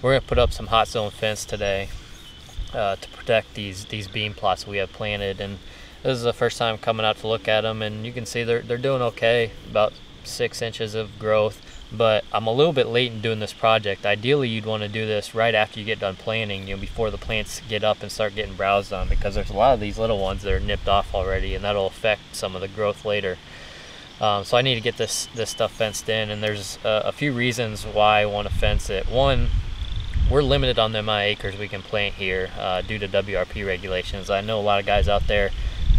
we're gonna put up some hot zone fence today to protect these bean plots we have planted. And this is the first time coming out to look at them, and you can see they're doing okay, about 6 inches of growth. But I'm a little bit late in doing this project. Ideally, you'd want to do this right after you get done planting, before the plants get up and start getting browsed on, because there's a lot of these little ones that are nipped off already, and that'll affect some of the growth later. So I need to get this stuff fenced in, and there's a few reasons why I want to fence it. One, we're limited on the amount of acres we can plant here due to WRP regulations. I know a lot of guys out there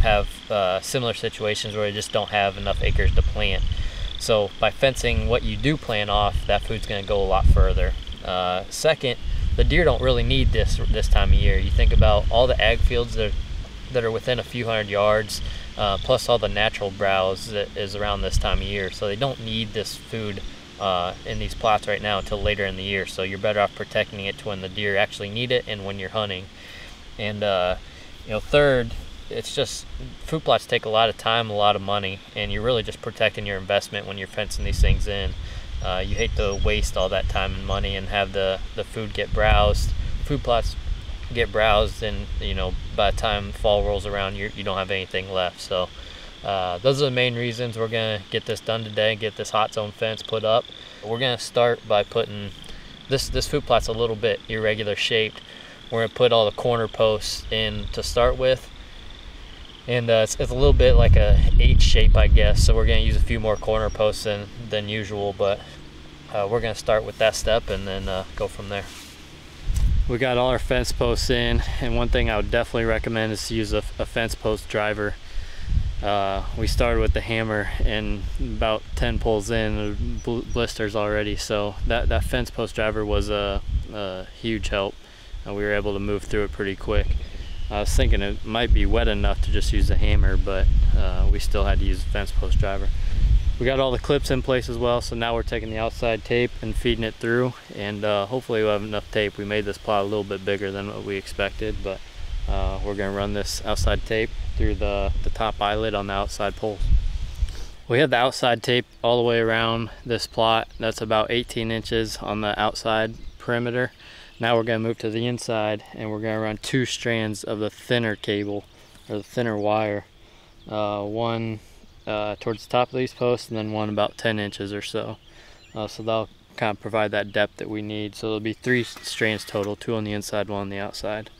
have similar situations where they just don't have enough acres to plant. So by fencing what you do plant off, that food's going to go a lot further. Second, the deer don't really need this time of year. You think about all the ag fields that are within a few hundred yards, plus all the natural browse that is around this time of year. So they don't need this food in these plots right now until later in the year. So you're better off protecting it to when the deer actually need it and when you're hunting. And third, it's just food plots take a lot of time, a lot of money, and you're really just protecting your investment when you're fencing these things in. You hate to waste all that time and money and have the food get browsed. Food plots get browsed, and by the time fall rolls around, you don't have anything left. So those are the main reasons we're gonna get this done today, get this hot zone fence put up. We're gonna start by putting this food plot's a little bit irregular shaped. We're gonna put all the corner posts in to start with. And it's a little bit like a H shape, I guess, so we're going to use a few more corner posts than usual, but we're going to start with that step and then go from there. We got all our fence posts in, and one thing I would definitely recommend is to use a fence post driver. We started with the hammer, and about 10 pulls in, blisters already, so that fence post driver was a huge help. We were able to move through it pretty quick. I was thinking it might be wet enough to just use the hammer, but we still had to use the fence post driver. We got all the clips in place as well, so now we're taking the outside tape and feeding it through, and hopefully we'll have enough tape. We made this plot a little bit bigger than what we expected, but we're going to run this outside tape through the top eyelid on the outside poles. We have the outside tape all the way around this plot. That's about 18 inches on the outside perimeter. Now we're going to move to the inside, and we're going to run 2 strands of the thinner cable, or the thinner wire. One towards the top of these posts, and then one about 10 inches or so. So that'll kind of provide that depth that we need. So there'll be 3 strands total, 2 on the inside, 1 on the outside.